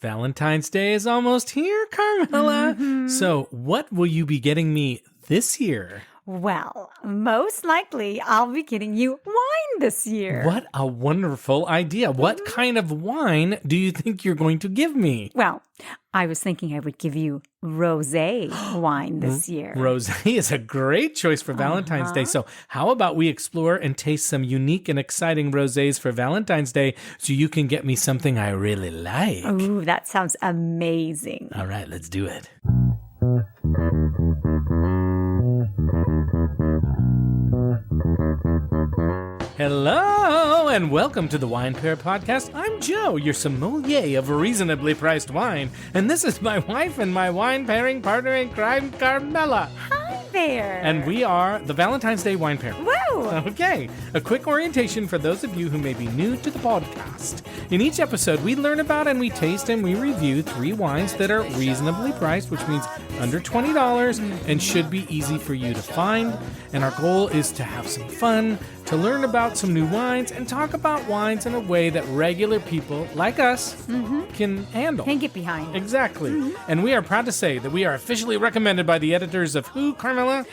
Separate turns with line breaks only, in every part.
Valentine's Day is almost here, Carmela.
Mm-hmm.
So what will you be getting me this year?
Well, most likely I'll be getting you wine this year.
What a wonderful idea. What kind of wine do you think you're going to give me?
Well, I was thinking I would give you rosé wine this year.
Rosé is a great choice for Valentine's Day. So how about we explore and taste some unique and exciting rosés for Valentine's Day so you can get me something I really like?
Ooh, that sounds amazing.
All right, let's do it. Hello, and welcome to the Wine Pair Podcast. I'm Joe, your sommelier of reasonably priced wine, and this is my wife and my wine pairing partner in crime, Carmela.
Hi there.
And we are the Valentine's Day Wine Pair.
Woo!
Okay, a quick orientation for those of you who may be new to the podcast. In each episode, we learn about and we taste and we review 3 wines that are reasonably priced, which means under $20 and should be easy for you to find. And our goal is to have some fun, to learn about some new wines, and talk about wines in a way that regular people like us can handle.
Can get behind.
Exactly. And we are proud to say that we are officially recommended by the editors of who, Carmela?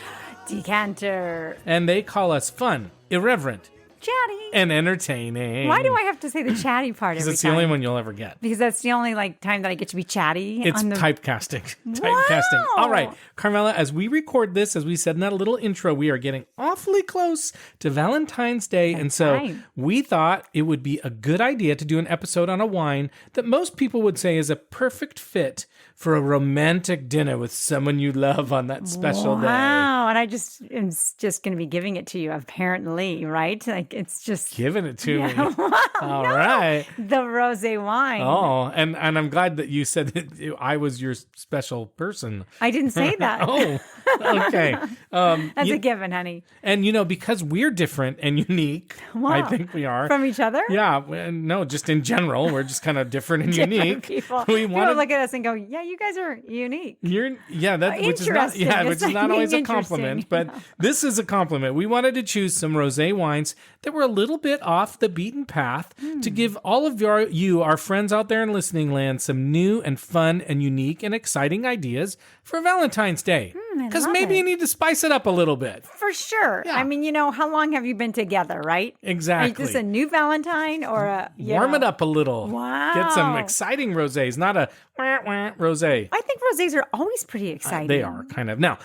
Decanter.
And they call us fun, irreverent,
Chatty.
and entertaining.
Why do I have to say the chatty part every
Because it's
time?
the only one you'll ever get.
Because that's the only time that I get to be chatty.
It's
on the...
typecasting.
Wow.
Typecasting. All right, Carmela, as we record this, as we said in that little intro, we are getting awfully close to Valentine's Day. And so
right.
we thought it would be a good idea to do an episode on a wine that most people would say is a perfect fit for a romantic dinner with someone you love on that special day.
Wow, and I just am just going to be giving it to you, apparently, right? Like, it's just...
Giving it to me.
Wow,
All right.
The rosé wine.
Oh, and I'm glad that you said that I was your special person.
I didn't say that.
Oh, okay.
That's a given, honey.
And, because we're different and unique,
Wow.
I think we are.
From each other?
Yeah. No, just in general, we're just kind of different and
Different
unique.
people.
We
People look at us and go, yeah, you guys are unique.
which is not,
Interesting.
which is not always a
Interesting.
compliment, but this is a compliment. We wanted to choose some rosé wines that were a little bit off the beaten path to give all of our friends out there in listening land, some new and fun and unique and exciting ideas for Valentine's Day. Because maybe you need to spice it up a little bit.
For sure.
Yeah.
I mean, how long have you been together, right?
Exactly.
Is this a new Valentine or a...
Warm it up a little.
Wow.
Get some exciting rosés, not a rosé.
I think rosés are always pretty exciting.
They are, kind of. Now,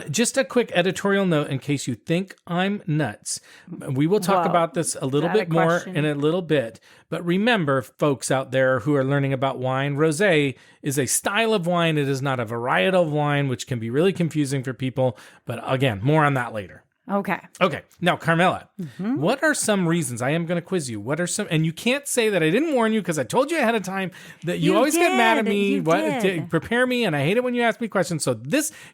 just a quick editorial note in case you think I'm nuts. We will talk
Whoa.
about this a little
Is that
bit
a
more
question?
in a little bit. But remember, folks out there who are learning about wine, rosé is a style of wine. It is not a varietal of wine, which can be really confusing for people. But again, more on that later.
Okay.
Okay. Now, Carmela, what are some reasons? I am going to quiz you. What are some, and you can't say that I didn't warn you because I told you ahead of time that you always get mad at me.
You did.
Prepare me, and I hate it when you ask me questions. So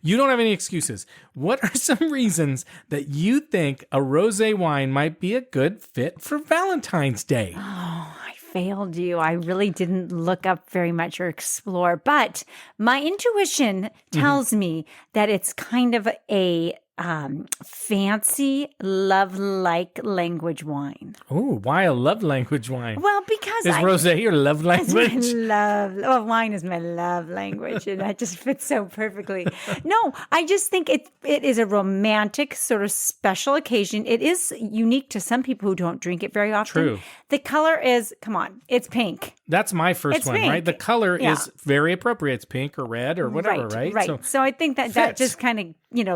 you don't have any excuses. What are some reasons that you think a rosé wine might be a good fit for Valentine's Day?
I failed you. I really didn't look up very much or explore, but my intuition tells me that it's kind of a fancy love-like language wine.
Oh, why a love language wine?
Well, because
Is rosé your love language?
Wine is my love language, and that just fits so perfectly. No, I just think it is a romantic sort of special occasion. It is unique to some people who don't drink it very often.
True.
The color is, come on, it's pink.
That's my first
It's
one,
pink.
right? The color
Yeah.
is very appropriate. It's pink or red or whatever, right?
Right. So I think that
fits.
just kind of,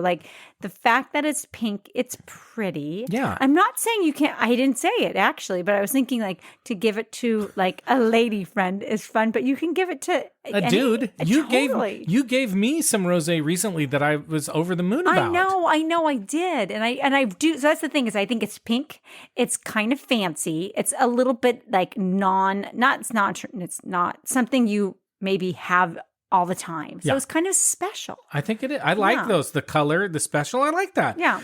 like the fact that it's pink, it's pretty.
Yeah.
I'm not saying you can't, I didn't say it actually, but I was thinking to give it to a lady friend is fun, but you can give it to
a dude.
Totally.
You gave me some rosé recently that I was over the moon about.
I know I did. And I do. So that's the thing is I think it's pink. It's kind of fancy. It's a little bit like it's not something you maybe have all the time. So it's kind of special.
I think it is. I like those. The color, the special. I like that.
Yeah.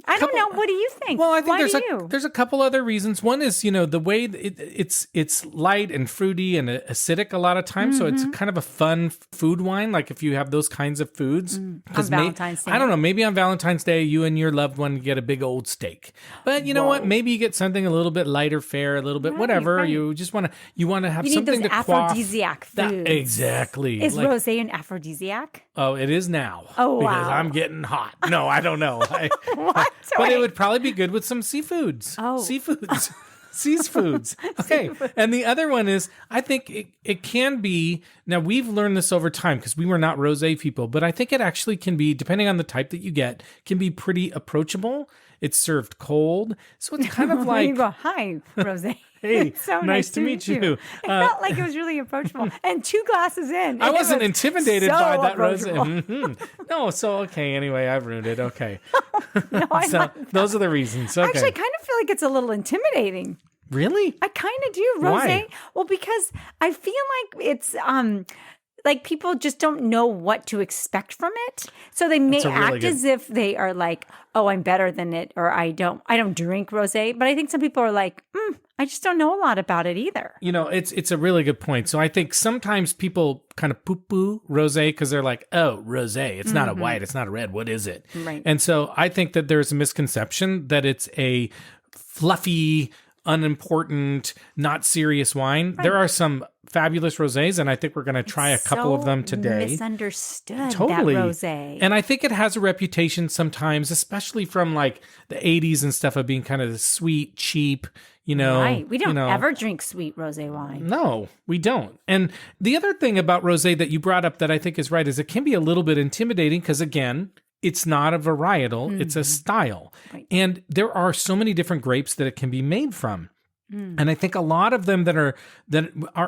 I don't know. What do you think?
Well, I think
Why
there's a couple other reasons. One is, the way it's light and fruity and acidic a lot of times. So it's kind of a fun food wine. Like if you have those kinds of foods.
On Valentine's Day.
I don't know. Maybe on Valentine's Day, you and your loved one get a big old steak. But you know what? Maybe you get something a little bit lighter fare, a little bit whatever. Right. You just want to have something to quaff.
Aphrodisiac foods.
Exactly.
Is rosé an aphrodisiac?
Oh, it is now.
Oh, wow.
Because I'm getting hot. No, I don't know.
What?
But it would probably be good with some seafoods.
Oh.
Seafoods. Seas foods. Okay. And the other one is, I think it can be, now we've learned this over time because we were not rosé people, but I think it actually can be, depending on the type that you get, can be pretty approachable. It's served cold. So it's kind of like...
You go, hi, rosé.
Hey,
so
nice to meet you.
It felt like it was really approachable. And 2 glasses in.
I wasn't intimidated by that rosé.
Mm-hmm.
No, so okay. Anyway, I've ruined it. Okay.
No,
So those are the reasons. Okay.
Actually, I kind of feel like it's a little intimidating.
Really?
I kind of do, rosé.
Why?
Well, because I feel like it's like people just don't know what to expect from it. So they may act as if they are like, oh, I'm better than it, or I don't drink rosé. But I think some people are like, I just don't know a lot about it either.
It's a really good point. So I think sometimes people kind of poo-poo rosé because they're like, oh, rosé. It's not a white. It's not a red. What is it?
Right.
And so I think that there's a misconception that it's a fluffy, unimportant, not serious wine. Right. There are some fabulous rosés, and I think we're going to try a couple of them today.
Misunderstood,
totally.
that rosé.
And I think it has a reputation sometimes, especially from like the 80s and stuff, of being kind of sweet, cheap,
Right. We don't ever drink sweet rosé wine.
No, we don't. And the other thing about rosé that you brought up that I think is right is it can be a little bit intimidating because, again, it's not a varietal, it's a style. Right. And there are so many different grapes that it can be made from. And I think a lot of them that are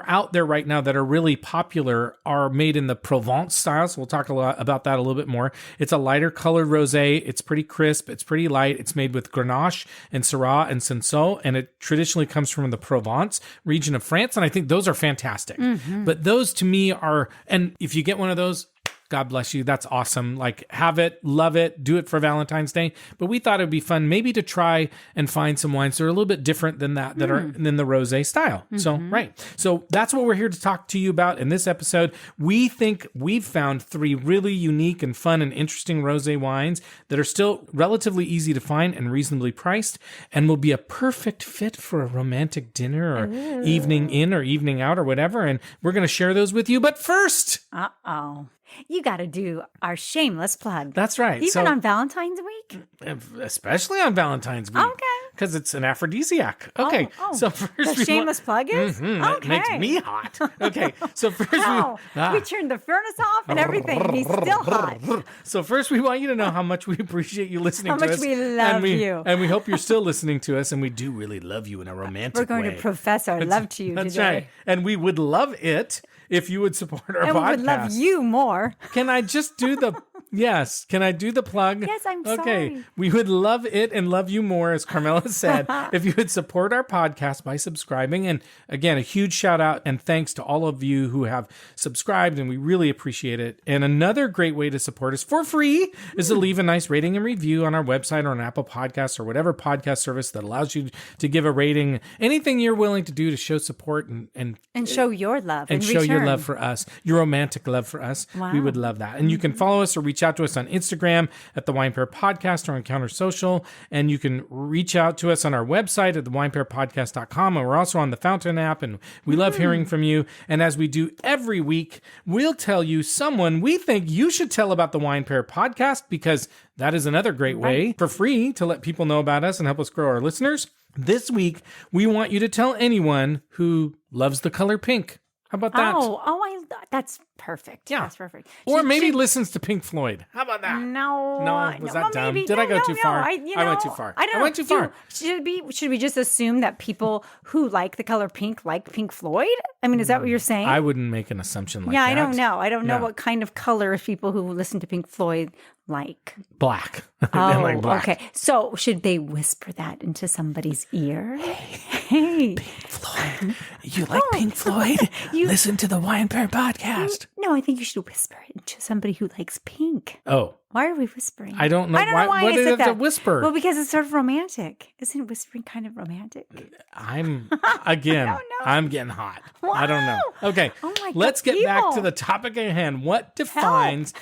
out there right now that are really popular are made in the Provence style. So we'll talk a lot about that a little bit more. It's a lighter colored rosé. It's pretty crisp. It's pretty light. It's made with Grenache and Syrah and Cinsault, and it traditionally comes from the Provence region of France. And I think those are fantastic. But those to me are, and if you get one of those, God bless you. That's awesome. Like, have it, love it, do it for Valentine's Day. But we thought it'd be fun maybe to try and find some wines that are a little bit different than that are in the rosé style. So, right. So that's what we're here to talk to you about in this episode. We think we've found 3 really unique and fun and interesting rosé wines that are still relatively easy to find and reasonably priced and will be a perfect fit for a romantic dinner or evening in or evening out or whatever. And we're going to share those with you. But first...
You got to do our shameless plug.
That's right.
Even on Valentine's week?
Especially on Valentine's week.
Okay.
Because it's an aphrodisiac. Okay. So first
the shameless plug is? Okay.
That makes me hot. Okay. So first
we turned the furnace off and everything. And he's still hot.
So first we want you to know how much we appreciate you listening to us.
How much we love you.
And we hope you're still listening to us. And we do really love you in a romantic way.
We're going to profess our love to you
That's
today.
Right. And we would love it if you would support our podcast.
And we would love you more.
Can I just do the... Yes. Can I do the plug?
Yes, I'm sorry.
Okay. We would love it and love you more, as Carmela said, if you would support our podcast by subscribing. And again, a huge shout out and thanks to all of you who have subscribed, and we really appreciate it. And another great way to support us for free is to leave a nice rating and review on our website or on Apple Podcasts or whatever podcast service that allows you to give a rating. Anything you're willing to do to show support and
show your love
and show your love for us, your romantic love for us.
Wow.
We would love that. And you can follow us or reach out to us on Instagram at The Wine Pair Podcast or Encounter Social. And you can reach out to us on our website at thewinepairpodcast.com. And we're also on the Fountain app, and we love hearing from you. And as we do every week, we'll tell you someone we think you should tell about the Wine Pair Podcast, because that is another great way for free to let people know about us and help us grow our listeners. This week, we want you to tell anyone who loves the color pink. How about that?
That's perfect.
Yeah.
That's perfect.
Or maybe listens to Pink Floyd. How about that?
No.
Was that dumb? Did I go too far? I went too far.
I went too far. Should we just assume that people who like the color pink like Pink Floyd? I mean, is that what you're saying?
I wouldn't make an assumption like that.
Yeah, I don't know. I don't know what kind of colors people who listen to Pink Floyd like.
Black.
Oh,
like black.
Okay. So should they whisper that into somebody's ear? Hey.
Pink Floyd. You like Pink Floyd? Listen to the Wine Pair Podcast.
No, I think you should whisper it to somebody who likes pink.
Oh.
Why are we whispering?
I don't know.
I don't know why
what
I
do you
said
have to
that.
whisper?
Well, because it's sort of romantic. Isn't whispering kind of romantic?
I'm
I don't know.
I'm getting hot. I don't know. Okay.
Oh my God,
Let's get back
people.
to the topic at hand. What defines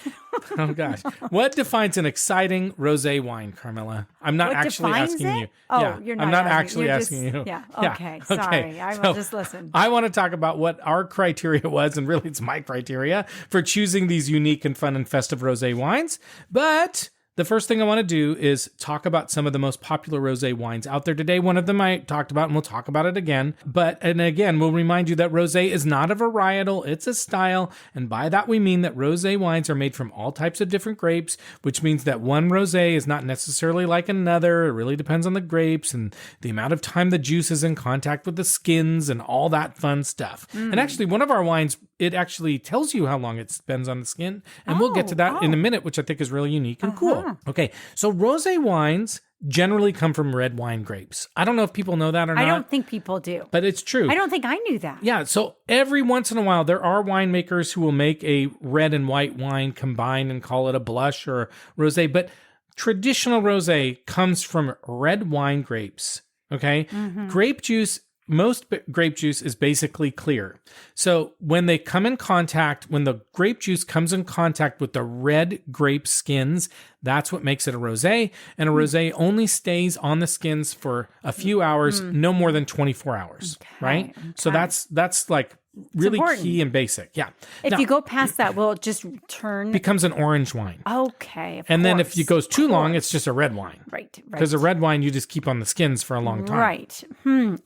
Oh gosh. What defines an exciting rosé wine, Carmela? I'm not
What
actually
defines
asking
it?
you.
Oh,
yeah,
you're not
I'm not
asking-
actually
you're
asking
just-
you.
yeah, okay, sorry. I will just listen.
I want to talk about what our criteria was, and really it's my criteria for choosing these unique and fun and festive rosé wines. But the first thing I want to do is talk about some of the most popular rosé wines out there today. One of them I talked about, and we'll talk about it again. And again, we'll remind you that rosé is not a varietal, it's a style. And by that, we mean that rosé wines are made from all types of different grapes, which means that one rosé is not necessarily like another. It really depends on the grapes and the amount of time the juice is in contact with the skins and all that fun stuff. And actually, one of our wines, it actually tells you how long it spends on the skin. And we'll get to that in a minute, which I think is really unique and cool. Okay, so rosé wines generally come from red wine grapes. I don't know if people know that or not.
I don't think people do.
But it's true.
I don't think I knew that.
Yeah, so every once in a while, there are winemakers who will make a red and white wine combined and call it a blush or a rosé. But traditional rosé comes from red wine grapes, okay? Grape juice, most grape juice is basically clear. So when they come in contact, when the grape juice comes in contact with the red grape skins, that's what makes it a rosé. And a rosé only stays on the skins for a few hours, no more than 24 hours, right? So that's like really
important.
key and basic. Yeah.
If
Now,
you go past that, will it just turn?
becomes an orange wine.
Okay.
And then if
course.
it goes too long, it's just a red wine.
Right.
Because a red wine, you just keep on the skins for a long time.
Right.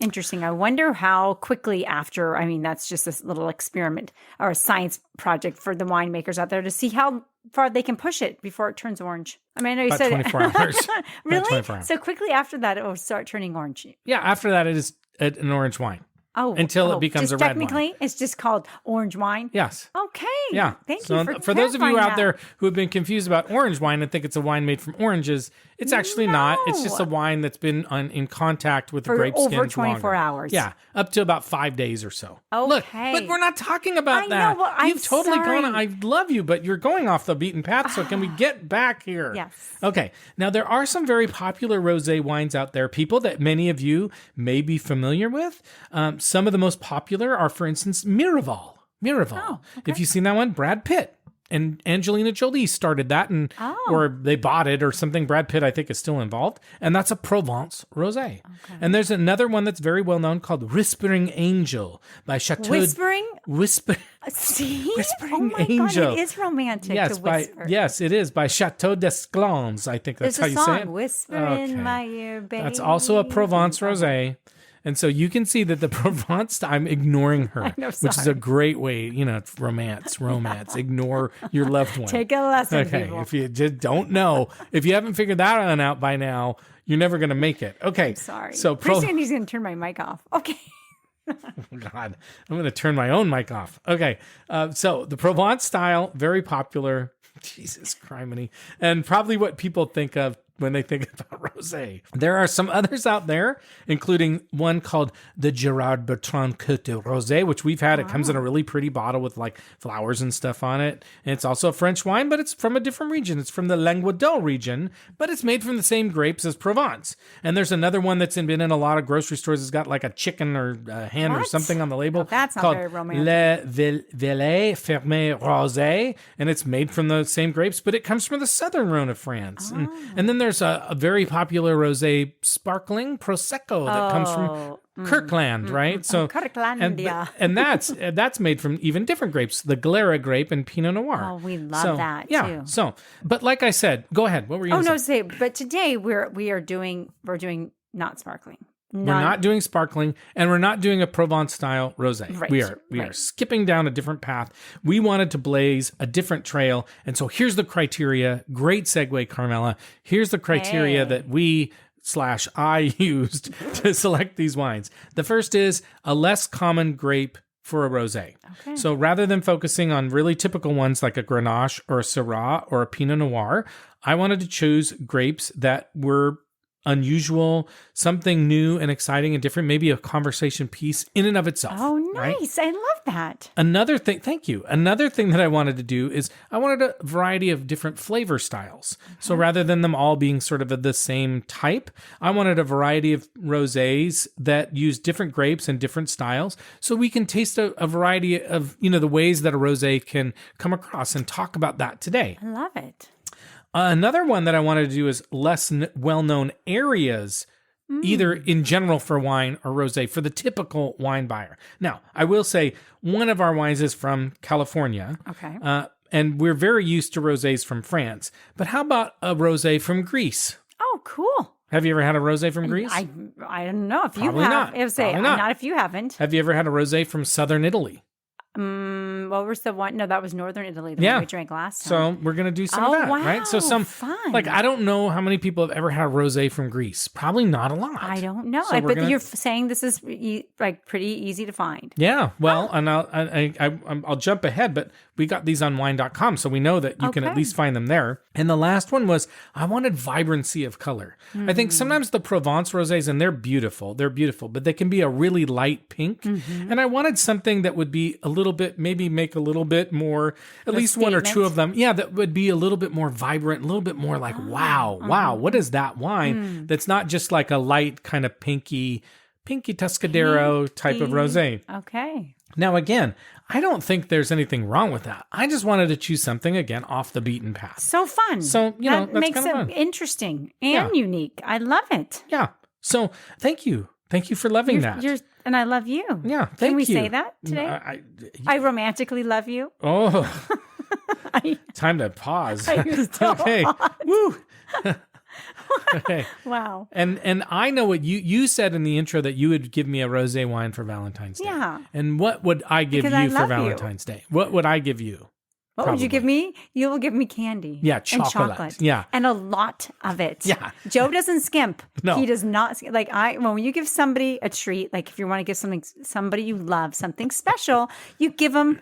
Interesting. I wonder how quickly after, I mean, that's just this little experiment or a science project for the winemakers out there to see how far they can push it before it turns orange. I mean, I know you
About
said
24 hours.
Really?
24 hours.
So quickly after that, it will start turning orange.
Yeah, after that, it is an orange wine.
Oh,
Until it becomes
just
a red wine.
technically, it's just called orange wine.
Yes.
Okay.
Yeah.
Thank
So
you
for those of you
clarifying
out
that.
there who have been confused about orange wine and think it's a wine made from oranges, it's actually not. It's just a wine that's been in contact with the
For
grape skins
over 24
longer.
hours.
Yeah, up to about 5 days or so. Look,
Okay.
but we're not talking about
I
that.
know, but I'm
You've totally
sorry.
gone. I love you, but you're going off the beaten path. So can we get back here?
Yes.
Okay. Now there are some very popular rosé wines out there, people that many of you may be familiar with. Some of the most popular are, for instance, Miraval. If you've seen that one, Brad Pitt and Angelina Jolie started that, or they bought it or something. Brad Pitt, I think, is still involved, and that's a Provence rosé. And there's another one that's very well known called Whispering Angel by Chateau.
Whispering? See?
Whispering
oh my
Angel.
God, it is romantic
Yes,
to whisper.
yes, it is by Chateau d'Esclans. I think that's
There's
how
a
you
song,
say it.
Whisper
Okay.
in my ear, baby.
That's also a Provence rosé. And so you can see that the Provence, I'm ignoring her,
know,
which is
sorry.
a great way, romance. Ignore your loved one.
Take a lesson,
Okay,
people.
if you just don't know, if you haven't figured that one out by now, you're never going to make it. Okay.
Sorry.
So
Pretty soon he's going to turn my mic off. Okay.
Oh, God, I'm going to turn my own mic off. Okay. So the Provence style, very popular. Jesus criminy. And probably what people think of when they think about rosé. There are some others out there, including one called the Gerard Bertrand Côte de Rosé, which we've had. It comes in a really pretty bottle with like flowers and stuff on it. And it's also a French wine, but it's from a different region. It's from the Languedoc region, but it's made from the same grapes as Provence. And there's another one that's been in a lot of grocery stores. It's got like a chicken or a hen or
What?
something on the label.
Oh, that's not
called
very romantic.
Le Velay Fermé Rosé. And it's made from the same grapes, but it comes from the southern Rhone of France. And then there's a very popular rosé sparkling Prosecco that comes from Kirkland, right? So
Kirklandia.
and that's made from even different grapes, the Glera grape and Pinot Noir.
Oh, we love that,
Yeah.
too.
So, but like I said, go ahead. What were you
Oh,
going to
no,
say?
but today we're doing not sparkling.
We're not doing sparkling, and we're not doing a Provence style rosé.
Right,
We are skipping down a different path. We wanted to blaze a different trail, and so here's the criteria. Great segue, Carmela. Here's the criteria that I used to select these wines. The first is a less common grape for a rosé.
Okay.
So rather than focusing on really typical ones like a Grenache or a Syrah or a Pinot Noir, I wanted to choose grapes that were unusual, something new and exciting and different, maybe a conversation piece in and of itself.
Oh,
right?
nice. I love that.
Another thing, thank you. Another thing that I wanted to do is I wanted a variety of different flavor styles. So rather than them all being sort of the same type, I wanted a variety of rosés that use different grapes and different styles, so we can taste a variety of, the ways that a rosé can come across, and talk about that today.
I love it.
Another one that I wanted to do is less well-known areas, either in general for wine or rosé, for the typical wine buyer. Now, I will say one of our wines is from California.
Okay.
And we're very used to rosés from France. But how about a rosé from Greece?
Oh, cool.
Have you ever had a rosé from Greece?
I don't know if you
Probably
have.
not.
I would say
Probably not.
not if you haven't.
Have you ever had a rosé from southern Italy?
What was the one? No, that was Northern Italy. The one we drank last time.
So we're going to do some of that, right? So
fun.
I don't know how many people have ever had a rosé from Greece. Probably not a lot.
I don't know.
So
But you're saying this is pretty easy to find.
Yeah. Well, and I'll jump ahead, but we got these on wine.com, so we know that you can at least find them there. And the last one was, I wanted vibrancy of color. I think sometimes the Provence rosés, and they're beautiful, but they can be a really light pink. And I wanted something that would be a little bit, maybe make a little bit more, at least one or two of them. Yeah, that would be a little bit more vibrant, a little bit more like, wow, what is that wine? That's not just like a light kind of pinky Tuscadero type of rosé.
Okay.
Now, again, I don't think there's anything wrong with that. I just wanted to choose something, again, off the beaten path.
So fun.
So,
that
that's
makes
kind of
it
fun.
interesting and unique. I love it.
Yeah. So, thank you. Thank you for loving that.
And I love you.
Yeah, thank you.
Can we say that today? I romantically love you.
Oh, time to pause. Okay.
Hot.
Woo. Okay.
Wow.
And I know what you said in the intro, that you would give me a rosé wine for Valentine's Day.
Yeah.
And what would I give
Because I
you for
love
Valentine's Day? What would I give you?
What would you give me? You will give me candy.
Yeah,
And
chocolate. Yeah.
And a lot of it.
Yeah.
Joe doesn't skimp.
No.
He does not. When you give somebody a treat, like if you want to give somebody you love, something special, you give them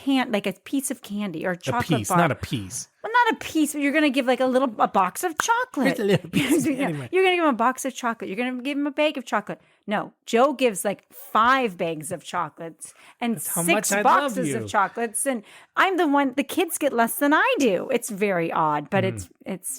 like a piece of candy or a chocolate
A piece,
bar.
not a piece.
Well, not a piece, but you're going to give like a box of chocolate.
Just a little piece. Anyway.
You're going to give him a box of chocolate. You're going to give him a bag of chocolate. No, Joe gives like 5 bags of chocolates and 6 boxes of chocolates. And I'm the kids get less than I do. It's very odd, but it's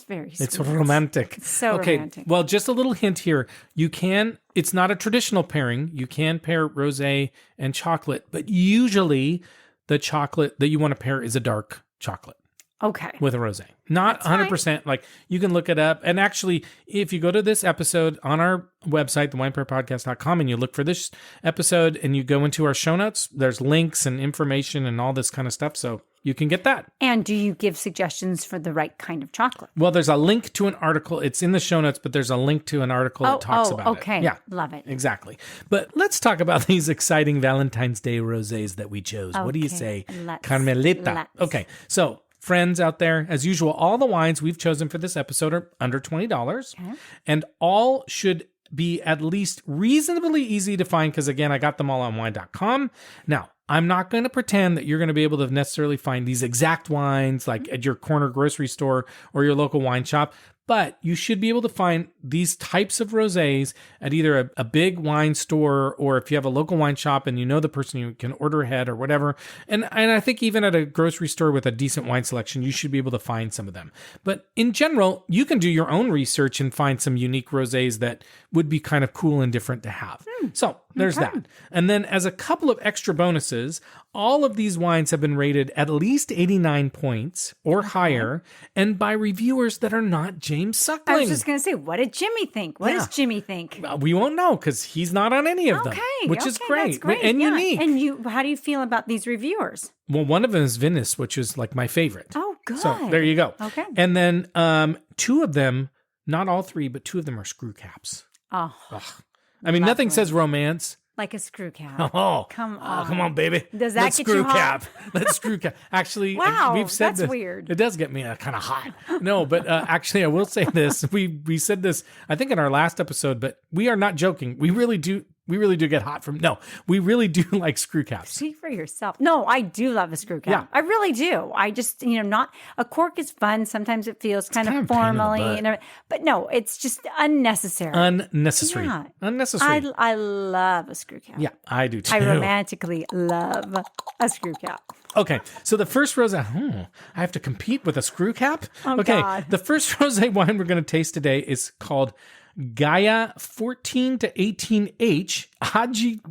very sweet.
It's romantic.
It's so romantic.
Well, just a little hint here. It's not a traditional pairing. You can pair rosé and chocolate, but usually the chocolate that you want to pair is a dark chocolate.
Okay.
With a rosé. Not 100%. Like, you can look it up. And actually, if you go to this episode on our website, thewinepairpodcast.com, and you look for this episode and you go into our show notes, there's links and information and all this kind of stuff. So you can get that.
And do you give suggestions for the right kind of chocolate?
Well, there's a link to an article. It's in the show notes, but there's a link to an article that talks about it.
Okay.
Yeah.
Love it.
Exactly. But let's talk about these exciting Valentine's Day rosés that we chose. What do you say, Carmelita? Okay. So, friends out there, as usual, all the wines we've chosen for this episode are under $20, and all should be at least reasonably easy to find, because, again, I got them all on wine.com. Now, I'm not going to pretend that you're going to be able to necessarily find these exact wines like at your corner grocery store or your local wine shop, but you should be able to find these types of rosés at either a big wine store, or if you have a local wine shop and you know the person, you can order ahead or whatever. And I think even at a grocery store with a decent wine selection, you should be able to find some of them. But in general, you can do your own research and find some unique rosés that would be kind of cool and different to have. So there's that. And then, as a couple of extra bonuses, all of these wines have been rated at least 89 points or higher, and by reviewers that are not James Suckling.
I was just going to say, what did Jimmy think? What does Jimmy think?
We won't know, because he's not on any of them, which is great,
that's great
and unique.
And how do you feel about these reviewers?
Well, one of them is Venice, which is like my favorite.
Oh, good.
So there you go.
Okay.
And then 2 of them, not all 3, but 2 of them are screw caps.
Oh.
Ugh. I mean, nothing says romance
like a screw cap.
Oh,
come on.
Come on, baby.
Does that
Let's
get
screw
you hot?
cap. Let's screw cap. Actually,
wow,
we've said
that's
this.
weird.
It does get me kind of hot. No, but actually, I will say this. We said this, I think, in our last episode, but we are not joking. We really do We really do get hot from, no, we really do like screw caps.
Speak for yourself. No, I do love a screw cap.
Yeah.
I really do. I just, not a cork is fun. Sometimes it feels kind of
kind of a pain in the
formally,
butt.
but no, it's just unnecessary.
Unnecessary.
Yeah.
Unnecessary.
I love a screw cap.
Yeah, I do too.
I romantically love a screw cap.
Okay, so the first rosé, I have to compete with a screw cap?
Oh,
okay,
God.
the first rosé wine we're going to taste today is called Gaia 14 to 18H.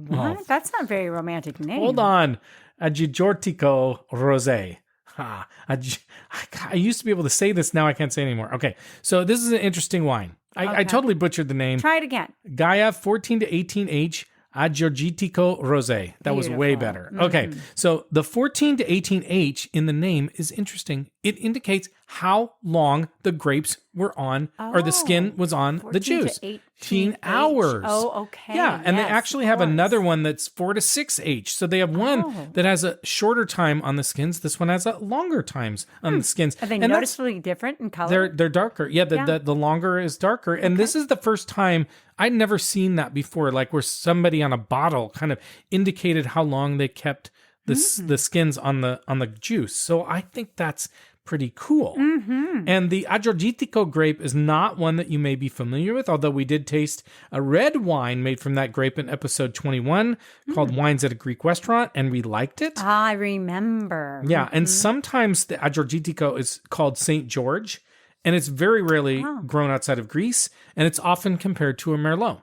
What? That's not a very romantic name.
Hold on. Agiorgitiko Rosé. I used to be able to say this. Now I can't say it anymore. Okay, so this is an interesting wine. I totally butchered the name.
Try it again.
Gaia 14 to 18H. Agiorgitiko Rosé. That was way better. Okay, so the 14 to 18H in the name is interesting. It indicates how long the grapes were on, or the skin was on the
14
juice.
to
18 hours.
Oh, okay.
Yeah, and they
Yes,
actually
of
have
course.
another one that's 4 to 6H. So they have one that has a shorter time on the skins. This one has a longer times on the skins.
Are they
And that's-
noticeably different in color?
they're darker. Yeah, the longer is darker. And this is the first time I'd never seen that before, like where somebody on a bottle kind of indicated how long they kept the skins on the juice. So I think that's pretty cool. And the Agiorgitiko grape is not one that you may be familiar with, although we did taste a red wine made from that grape in episode 21 called Wines at a Greek Restaurant, and we liked it.
I remember.
Yeah, and sometimes the Agiorgitiko is called St. George, and it's very rarely grown outside of Greece, and it's often compared to a Merlot.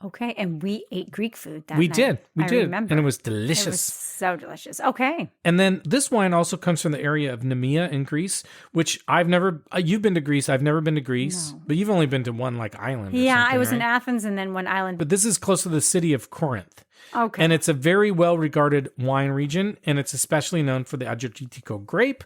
Okay, and we ate Greek food that
We
night.
did,
I remember.
and it was
It
delicious.
was so delicious. Okay.
And then this wine also comes from the area of Nemea in Greece, which I've never, you've been to Greece, I've never been to Greece, but you've only been to one like island or
Yeah,
something,
I was in
right?
Athens and then one island.
But this is close to the city of Corinth.
Okay.
And it's a very well-regarded wine region, and it's especially known for the Agiorgitiko grape,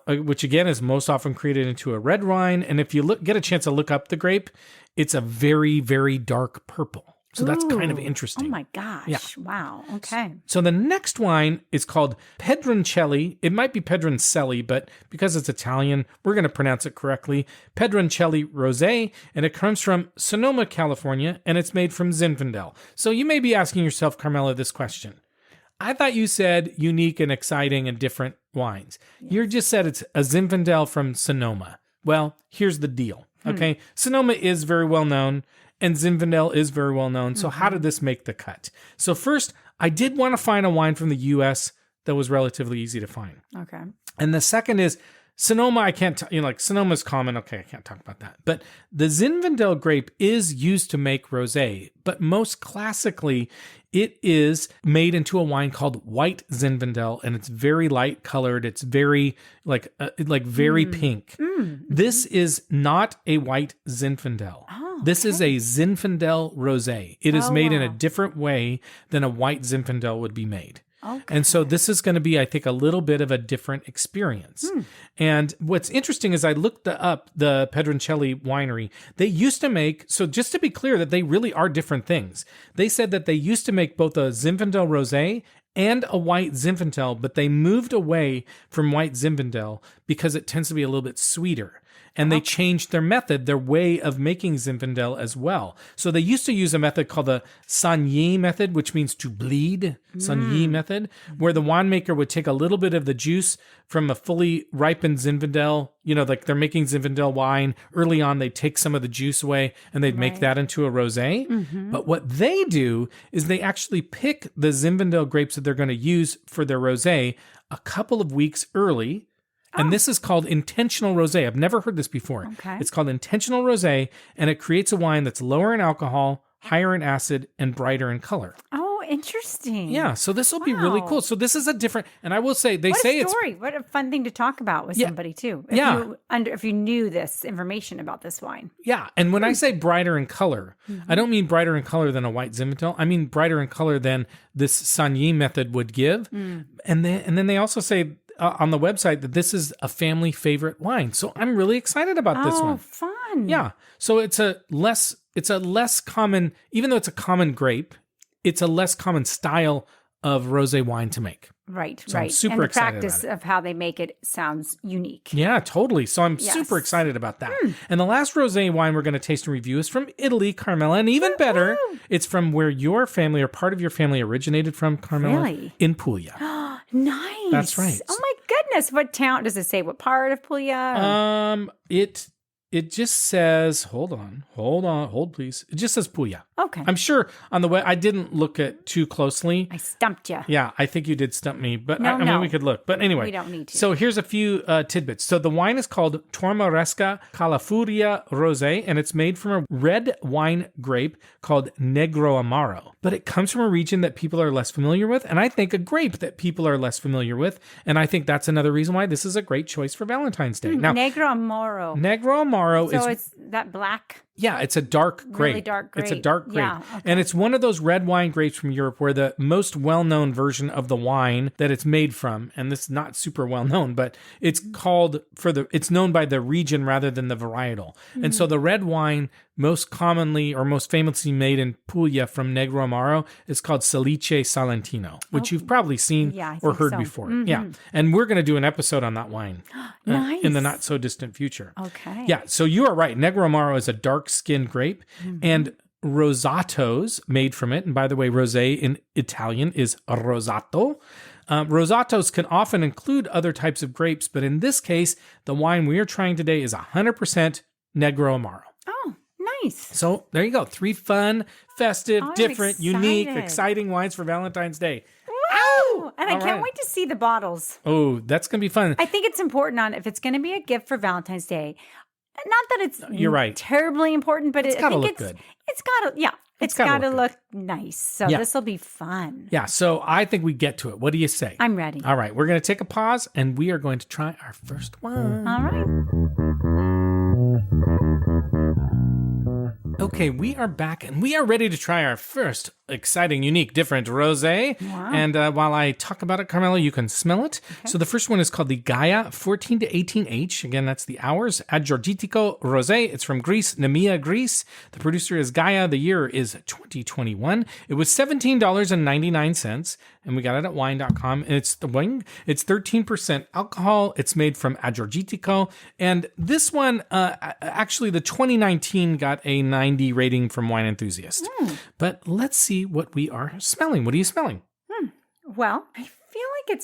which again is most often created into a red wine. And if you get a chance to look up the grape, it's a very, very dark purple. So that's kind of
Ooh.
interesting.
Oh my gosh.
Yeah.
Wow. Okay.
So the next wine is called Pedroncelli. It might be Pedroncelli, but because it's Italian, we're going to pronounce it correctly. Pedroncelli Rosé, and it comes from Sonoma, California, and it's made from Zinfandel. So you may be asking yourself, Carmela, this question. I thought you said unique and exciting and different wines. You just said it's a Zinfandel from Sonoma. Well, here's the deal. Okay. Sonoma is very well known, and Zinfandel is very well known. So how did this make the cut? So first, I did want to find a wine from the U.S. that was relatively easy to find.
Okay.
And the second is Sonoma. I can't, like Sonoma's common. Okay, I can't talk about that. But the Zinfandel grape is used to make rosé, but most classically, it is made into a wine called white Zinfandel, and it's very light colored. It's very very pink. This is not a white Zinfandel. This is a Zinfandel Rosé. It is made in a different way than a white Zinfandel would be made.
Okay.
And so this is going to be, I think, a little bit of a different experience. And what's interesting is I looked up the Pedroncelli winery. They used to make, so just to be clear that they really are different things. They said that they used to make both a Zinfandel Rosé and a white Zinfandel, but they moved away from white Zinfandel because it tends to be a little bit sweeter. And they changed their method, their way of making Zinfandel as well. So they used to use a method called the Saignée method, which means to bleed, Saignée method, where the winemaker would take a little bit of the juice from a fully ripened Zinfandel. Like they're making Zinfandel wine. Early on, they'd take some of the juice away and they'd make that into a rosé. But what they do is they actually pick the Zinfandel grapes that they're going to use for their rosé a couple of weeks early. And this is called intentional rosé. I've never heard this before.
Okay.
It's called intentional rosé, and it creates a wine that's lower in alcohol, higher in acid, and brighter in color.
Oh, interesting.
Yeah, so this will be really cool. So this is a different, and I will say, they
What
say
a
it's
story. What a fun thing to talk about with somebody too. If you knew this information about this wine.
Yeah, and when I say brighter in color, I don't mean brighter in color than a white Zinfandel. I mean brighter in color than this Saignée method would give. And then they also say on the website that this is a family favorite wine. So I'm really excited about this one.
Oh, fun.
Yeah. So it's a less common, even though it's a common grape, it's a less common style of rosé wine to make.
Right,
So I'm
right.
super
and the
excited
practice
about
of how they make it sounds unique.
Yeah, totally. So I'm
Yes.
super excited about that. And the last rosé wine we're going to taste and review is from Italy, Carmela. And even better, it's from where your family or part of your family originated from, Carmela.
Really?
In Puglia.
Nice.
That's right.
Oh my goodness. What town does it say? What part of Puglia?
It just says, hold please. It just says Puglia.
Okay.
I'm sure on the way, I didn't look at too closely.
I stumped you.
Yeah, I think you did stump me, but I mean,
No.
we could look. But anyway,
We don't need to.
So here's a few tidbits. So the wine is called Tormaresca Calafuria Rosé, and it's made from a red wine grape called Negro Amaro. But it comes from a region that people are less familiar with, and I think a grape that people are less familiar with. And I think that's another reason why this is a great choice for Valentine's Day. Now,
Negro Amaro.
Negro Amaro
So
is...
it's that black.
Yeah, it's a dark grape.
Really dark
It's a
grape.
dark grape.
Yeah, okay.
And it's one of those red wine grapes from Europe where the most well-known version of the wine that it's made from, and this is not super well-known, but it's called it's known by the region rather than the varietal. And so the red wine most commonly or most famously made in Puglia from Negro Amaro is called Salice Salentino, which you've probably seen
I
or
think
heard
so.
before. Yeah. And we're going to do an episode on that wine
Nice.
in the not so distant future.
Okay.
Yeah, so you are right. Negro Amaro is a dark-skinned grape, and rosatos made from it. And by the way, rosé in Italian is rosato. Rosatos can often include other types of grapes, but in this case, the wine we are trying today is 100% Negro Amaro.
Oh, nice.
So there you go. 3 fun, festive,
I'm
different, unique,
excited.
exciting wines for Valentine's Day.
Wow. And I
All
can't
right.
wait to see the bottles.
Oh, that's going to be fun.
I think it's important if it's going to be a gift for Valentine's Day. Not that it's
You're right.
terribly important, but I
gotta
think
look good.
It's got to, it's
gotta
got to
look
look nice. So
Yeah.
this will be fun.
Yeah, so I think we get to it. What do you say?
I'm ready.
All right, we're going to take a pause, and we are going to try our first one.
All right.
Okay, we are back, and we are ready to try our first exciting, unique, different rosé.
Wow.
And while I talk about it, Carmela, you can smell it. Okay. So the first one is called the Gaia 14 to 18H. Again, that's the hours. Agiorgitiko Rosé. It's from Greece, Nemea, Greece. The producer is Gaia. The year is 2021. It was $17.99, and we got it at wine.com. And it's 13% alcohol. It's made from Agiorgitiko. And this one, actually, the 2019 got a 90 rating from Wine Enthusiast. But let's see what we are smelling. What are you smelling?
Well, I feel like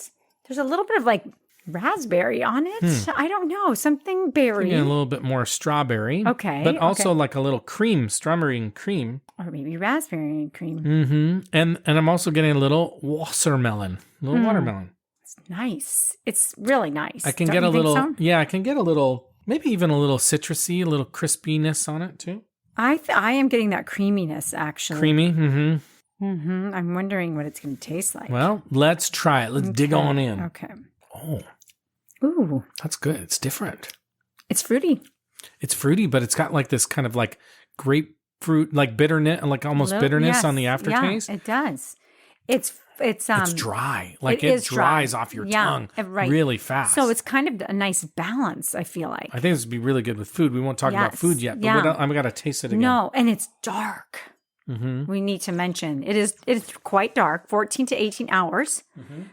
there's a little bit of like raspberry on it. I don't know. Something berry.
Yeah, a little bit more strawberry.
Okay,
But also
okay.
like a little cream, strawberry and cream.
Or maybe raspberry and cream.
Mm-hmm. And I'm also getting a little watermelon.
It's nice. It's really nice.
I can
Don't
get a
you think
little,
so?
yeah, I can get a little, maybe even a little citrusy, a little crispiness on it too.
I am getting that creaminess, actually.
Creamy. Mm-hmm.
Mm-hmm. I'm wondering what it's going to taste like.
Well, let's try it. Let's dig on in.
Okay.
Oh,
Ooh,
that's good. It's different.
it's fruity.
It's fruity, but it's got like this kind of like grapefruit, like bitterness, like almost bitterness
Yes,
on the aftertaste.
Yeah, it does. It's
It's dry. Like
it
it
is dry.
dries off your
Yeah,
tongue
right.
really fast.
So it's kind of a nice balance, I feel like.
I think this would be really good with food. We won't talk about
Yes,
food yet, but
yeah.
I'm going to taste it again.
No, and it's dark.
Mm-hmm.
We need to mention it's quite dark, 14 to 18 hours.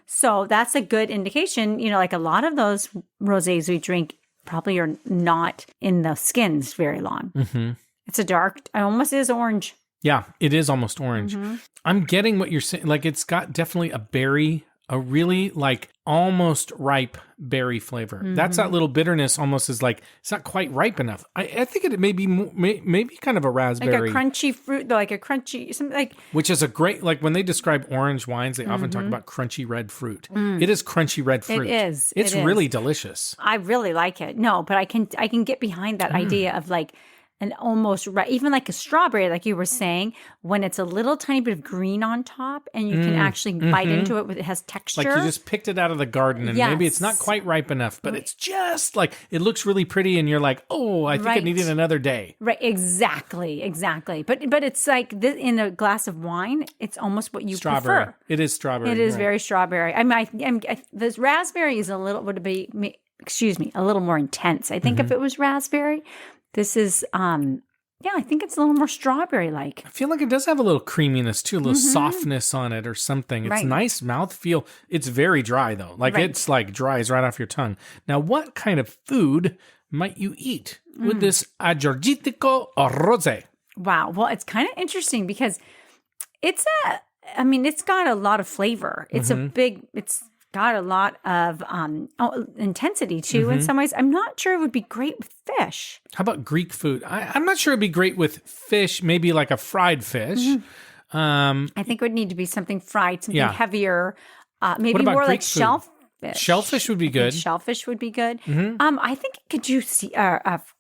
So that's a good indication. You know, like a lot of those rosés we drink probably are not in the skins very long.
Mm-hmm.
It's a dark, it almost is orange.
Yeah, it is almost orange. I'm getting what you're saying. Like it's got definitely a berry, a really like almost ripe berry flavor. That's that little bitterness almost is like, it's not quite ripe enough. I think it may be maybe kind of a raspberry.
Like a crunchy fruit, like a crunchy, something like.
Which is a great, like when they describe orange wines, they often talk about crunchy red fruit. It is crunchy red fruit.
It is.
It's
It is.
really delicious.
I really like it. No, but I can get behind that idea of like an almost even like a strawberry, like you were saying, when it's a little tiny bit of green on top, and you can actually bite into it. It has texture.
Like you just picked it out of the garden and maybe it's not
Yes.
quite ripe enough, but it's just like, it looks really pretty and you're like, oh, I think it
Right.
needed another day.
Right, exactly. But it's like this, in a glass of wine, it's almost what you
Strawberry.
prefer.
It is strawberry.
It is
right.
very strawberry. I mean, this raspberry is a little a little more intense. I think if it was raspberry, this is Yeah, I think it's a little more strawberry-like.
I feel like it does have a little creaminess too, a little softness on it or something. It's nice mouthfeel. It's very dry though. Like it's like dries right off your tongue. Now, what kind of food might you eat with this Agiorgitiko Rosé?
Wow. Well, it's kind of interesting because it's got a lot of flavor. It's it's got a lot of intensity too in some ways. I'm not sure it would be great with fish.
How about Greek food? I'm not sure it'd be great with fish, maybe like a fried fish.
I think it would need to be something fried, something heavier, maybe
what about
more
Greek
like
food?
shellfish.
Shellfish would be good.
Shellfish would be good. I think could you see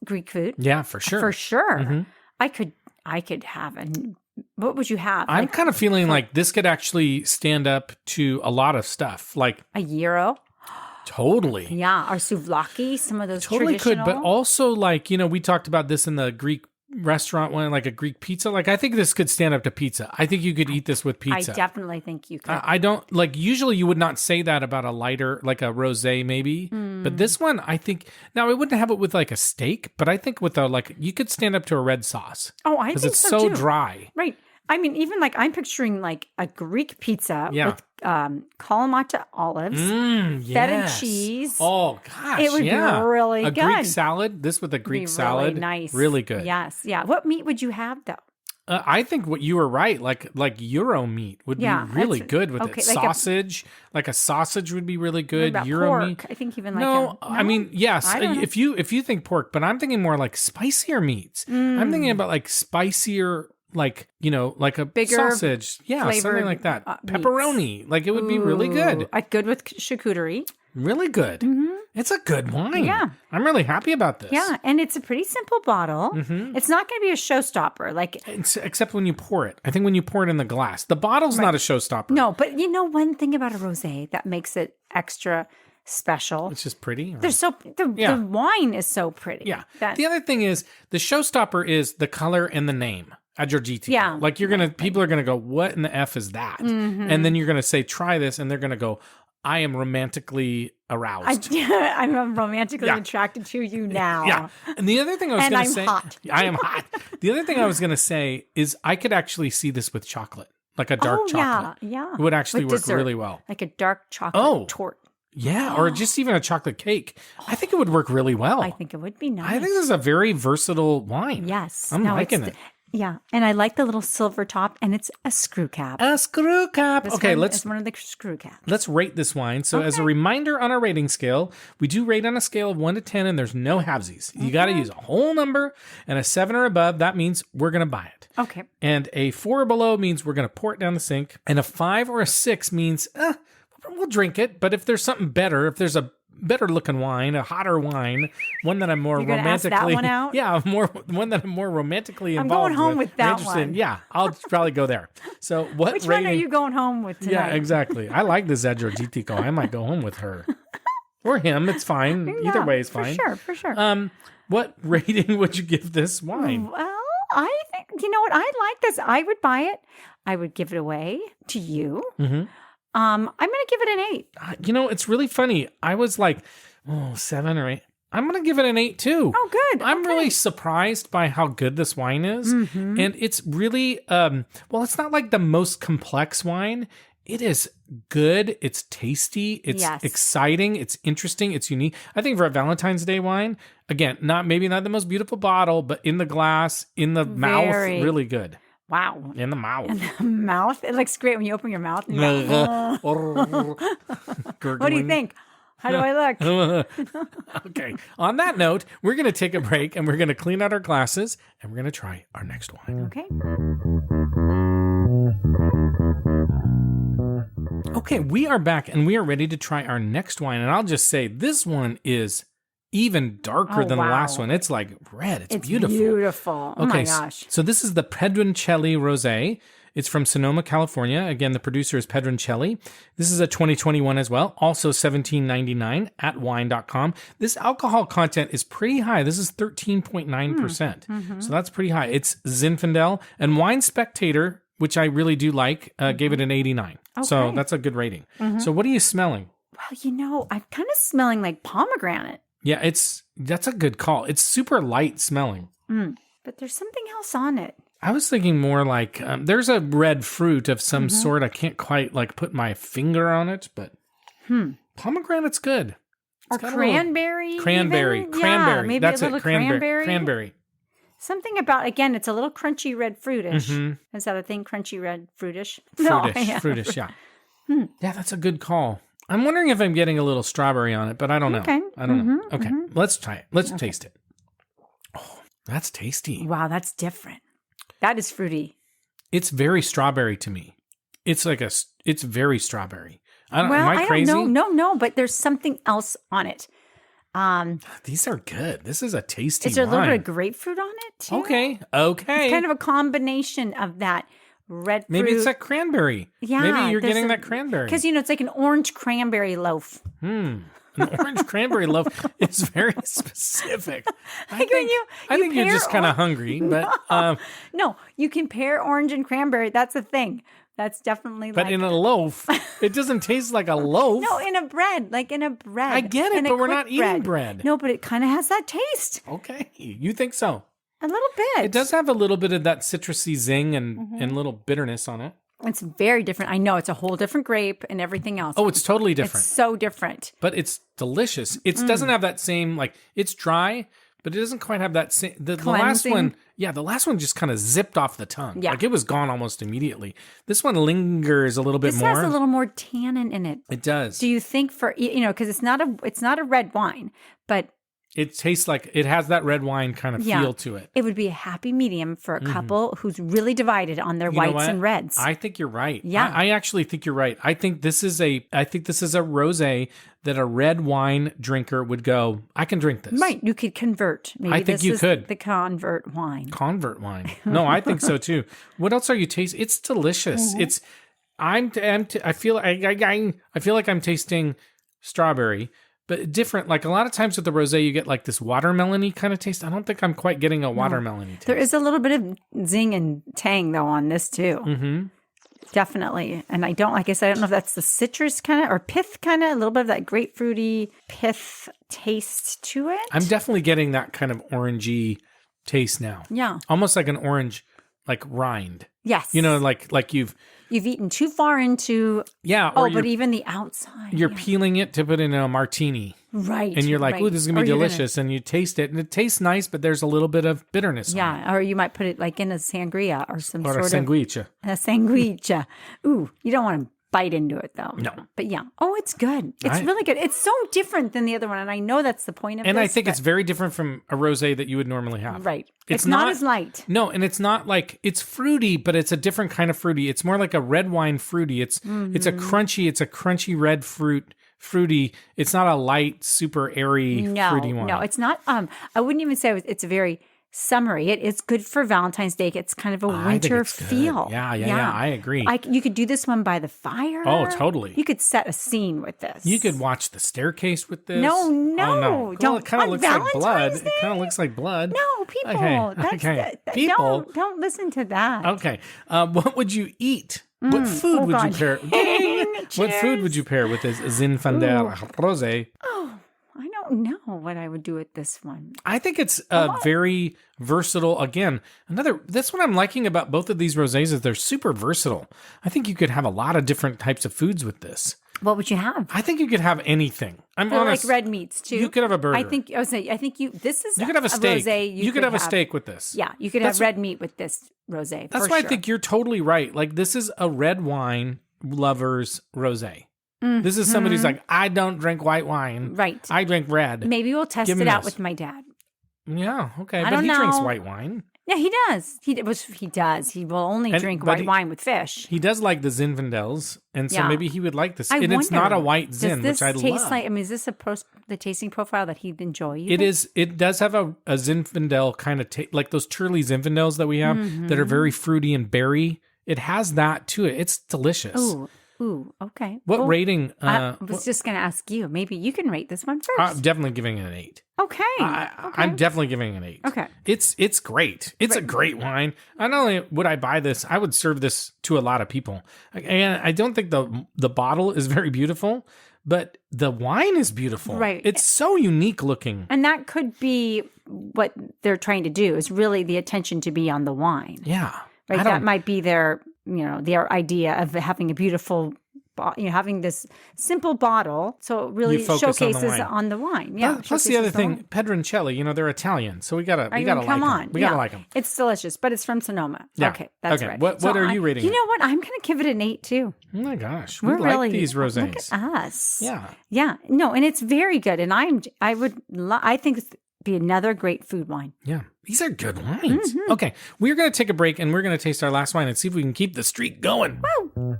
Greek food?
Yeah, for sure.
For sure. I could have what would you have?
I'm kind of feeling like this could actually stand up to a lot of stuff. Like
a gyro.
Totally.
Yeah, or souvlaki, some of those
totally
traditional.
could, but also like, we talked about this in the Greek restaurant one, like a Greek pizza. Like I think this could stand up to pizza. I think you could eat this with pizza.
I definitely think you could.
I don't like usually you would not say that about a lighter, like a rosé maybe, but this one I think now I wouldn't have it with like a steak, but I think with you could stand up to a red sauce.
Oh, I think
because it's
so too.
dry.
Right. I mean, even like I'm picturing like a Greek pizza with Kalamata olives, feta cheese.
Oh gosh,
it would be really good.
A Greek salad. This with a Greek salad,
really nice,
really good.
Yes, yeah. What meat would you have though?
I think what you were right, like Euro meat would be really good with it. Sausage, like a sausage would be really good.
What about
Euro
pork?
meat.
I think even like
no, I mean yes. If you think pork, but I'm thinking more like spicier meats. I'm thinking about like spicier. Like, like a bigger sausage. Yeah, something like that. Pepperoni. Like it would be really good.
Good with charcuterie.
Really good. It's a good wine.
Yeah.
I'm really happy about this.
Yeah, and it's a pretty simple bottle. It's not going to be a showstopper.
Except when you pour it. I think when you pour it in the glass. The bottle's not a showstopper.
No, but one thing about a rosé that makes it extra special.
It's just pretty.
The wine is so pretty.
Yeah. The other thing is the showstopper is the color and the name. Agiorgitiko. Yeah. Like people are gonna go, what in the F is that? And then you're gonna say, try this, and they're gonna go, I am romantically aroused.
I'm romantically attracted to you now.
Yeah. And the other thing I was gonna say,
hot.
I am hot. The other thing I was gonna say is I could actually see this with chocolate, like a dark chocolate.
Yeah.
It would actually work really well.
Like a dark chocolate torte.
Yeah, or just even a chocolate cake. I think it would work really well.
I think it would be nice.
I think this is a very versatile wine.
Yes.
I'm liking it.
Yeah, and I like the little silver top, and it's a screw cap.
A screw cap.
It's one of the screw caps.
Let's rate this wine. So as a reminder on our rating scale, we do rate on a scale of 1 to 10, and there's no halvesies. You got to use a whole number, and a 7 or above, that means we're going to buy it.
Okay.
And a 4 or below means we're going to pour it down the sink, and a 5 or a 6 means, we'll drink it, but if there's something better, if there's a better looking wine, a hotter wine, one that I'm more romantically
ask that one out?
one that I'm more romantically involved.
I'm going home with that one.
Yeah, I'll probably go there. So
which one are you going home with tonight?
Yeah, exactly. I like this Agiorgitiko. I might go home with her. Or him, it's fine. Either way is fine.
For sure.
What rating would you give this wine?
Well, I think, you know what? I like this. I would buy it. I would give it away to you. I'm going to give it an 8.
It's really funny. I was like, 7 or 8. I'm going to give it an 8 too.
Oh, good.
I'm really surprised by how good this wine is. And it's really, it's not like the most complex wine. It is good. It's tasty. It's exciting. It's interesting. It's unique. I think for a Valentine's Day wine, again, maybe not the most beautiful bottle, but in the glass, in the mouth, really good.
Wow.
In the mouth.
In the mouth? It looks great when you open your mouth. And what do you think? How do I look?
Okay. On that note, we're going to take a break and we're going to clean out our glasses and we're going to try our next wine.
Okay.
Okay, we are back and we are ready to try our next wine. And I'll just say this one is even darker than the last one. It's like red. It's beautiful.
Oh my gosh.
So this is the Pedroncelli Rosé. It's from Sonoma, California. Again, the producer is Pedroncelli. This is a 2021 as well. Also $17.99 at wine.com. This alcohol content is pretty high. This is 13.9%. So that's pretty high. It's Zinfandel. And Wine Spectator, which I really do like, gave it an 89. Okay. So that's a good rating. So what are you smelling?
Well, I'm kind of smelling like pomegranate.
Yeah, that's a good call. It's super light smelling.
but there's something else on it.
I was thinking more like there's a red fruit of some sort. I can't quite like put my finger on it, but pomegranate's good.
Or cranberry.
Cranberry.
Even?
Cranberry.
Yeah, maybe
That's
a little
it. Cranberry. Cranberry.
Something about, again, it's a little crunchy red fruitish. Is that a thing? Crunchy red fruitish?
Fruitish, yeah. Yeah, that's a good call. I'm wondering if I'm getting a little strawberry on it, but I don't know.
Okay.
I don't know. Okay, let's try it. Let's taste it. Oh, that's tasty.
Wow, that's different. That is fruity.
It's very strawberry to me. It's very strawberry. Am I
I
crazy?
don't know. No, but there's something else on it.
These are good. This is a tasty
Is there a little
wine.
bit of grapefruit on it too?
Okay.
It's kind of a combination of that red fruit.
Maybe it's that cranberry.
Yeah.
Maybe you're getting that cranberry.
Because, it's like an orange cranberry loaf.
An orange cranberry loaf is very specific. I think you're just kind of hungry, but
No, you can pair orange and cranberry. That's a thing. That's definitely
but in a loaf, it doesn't taste like a loaf.
No, in a bread, like in a bread.
I get it, but we're not eating bread.
No, but it kind of has that taste.
Okay, you think so?
A little bit.
It does have a little bit of that citrusy zing and little bitterness on it.
It's very different. I know it's a whole different grape and everything else.
Oh, it's totally different.
It's so different.
But it's delicious. It doesn't have that same, it's dry, but it doesn't quite have that same. The last one, the last one just kind of zipped off the tongue.
Yeah.
Like it was gone almost immediately. This one lingers a little bit more.
This has a little more tannin in it.
It does.
Do you think because it's not a red wine, but
it tastes like it has that red wine kind of feel to it.
It would be a happy medium for a couple who's really divided on their whites and reds.
I think you're right.
Yeah.
I actually think you're right. I think this is a rosé that a red wine drinker would go, I can drink this.
Right. You could convert. Maybe
I think you could.
The convert wine.
Convert wine. No, I think so too. What else are you tasting? It's delicious. It's I feel like I'm tasting strawberry. But different, like a lot of times with the rosé, you get like this watermelon-y kind of taste. I don't think I'm quite getting a watermelon-y taste.
There is a little bit of zing and tang though on this too. Mm-hmm. Definitely. And I don't know if that's the citrus kind of or pith kind of, a little bit of that grapefruity pith taste to it.
I'm definitely getting that kind of orangey taste now.
Yeah.
Almost like an orange, like rind.
Yes.
Like you've
eaten too far into.
Yeah.
But even the outside.
You're peeling it to put in a martini.
Right.
And you're like,
right.
ooh, this is going to be delicious. And you taste it, and it tastes nice, but there's a little bit of bitterness on it.
Or you might put it like in a sangria or some
Or
sort
a sanguiche.
A sanguiche. Ooh, you don't want to bite into it though.
No.
But yeah. Oh, it's good. It's really good. It's so different than the other one. And I know that's the point of
and
this.
I think it's very different from a rosé that you would normally have.
Right. It's not as light.
No, and it's not like, it's fruity, but it's a different kind of fruity. It's more like a red wine fruity. It's a crunchy red fruity. It's not a light, super airy fruity wine.
No, it's not. I wouldn't even say it's a very summery. It's good for Valentine's Day. It's kind of a winter feel.
Yeah, I agree.
You could do this one by the fire.
Oh, totally.
You could set a scene with this.
You could watch The Staircase with this.
No.
Oh, no.
Don't.
It kind of looks like blood. It kind of looks like blood.
No, people.
Okay. People.
Don't listen to that.
Okay. What would you eat? What food would you pair? What food would you pair with this Zinfandel Rosé?
Oh, I don't know what I would do with this one.
I think it's very versatile. Again, that's what I'm liking about both of these rosés is they're super versatile. I think you could have a lot of different types of foods with this.
What would you have?
I think you could have anything. I'm honest.
Like red meats too.
You could have a burger.
I think this is.
You could have a steak.
Rosé.
You could have a steak with this.
Yeah, you could have red meat with this rosé.
That's why I think you're totally right. Like this is a red wine lover's rosé. This is somebody who's like, I don't drink white wine.
Right.
I drink red.
Maybe we'll test it out with my dad.
Yeah, okay. But he drinks white wine.
Yeah, he does. He does. He will only drink white wine with fish.
He does like the Zinfandels, and so maybe he would like this. And it's not a white Zin, which I love.
Is this the tasting profile that he'd enjoy?
It is. It does have a Zinfandel kind of like those Turley Zinfandels that we have that are very fruity and berry. It has that to it. It's delicious.
Ooh, okay.
What rating?
I was just going to ask you. Maybe you can rate this one first.
I'm definitely giving it an 8.
Okay.
I'm definitely giving it an 8.
Okay.
It's great. It's a great wine. Not only would I buy this, I would serve this to a lot of people. And I don't think the bottle is very beautiful, but the wine is beautiful.
Right.
It's so unique looking.
And that could be what they're trying to do is really the attention to be on the wine.
Yeah.
Right. That might be their idea of having a beautiful, having this simple bottle. So it really showcases on the wine. Yeah.
Plus the other thing, Pedroncelli, they're Italian. So we gotta like them. We gotta like them.
It's delicious, but it's from Sonoma.
Yeah.
Okay. That's right.
What are you rating?
You know what? I'm going to give it an 8 too.
Oh my gosh. We like these rosés.
Look at us.
Yeah.
Yeah. No, and it's very good. And I think it's be another great food wine.
Yeah. These are good wines. Mm-hmm. Okay. We're going to take a break and we're going to taste our last wine and see if we can keep the streak going.
Woo!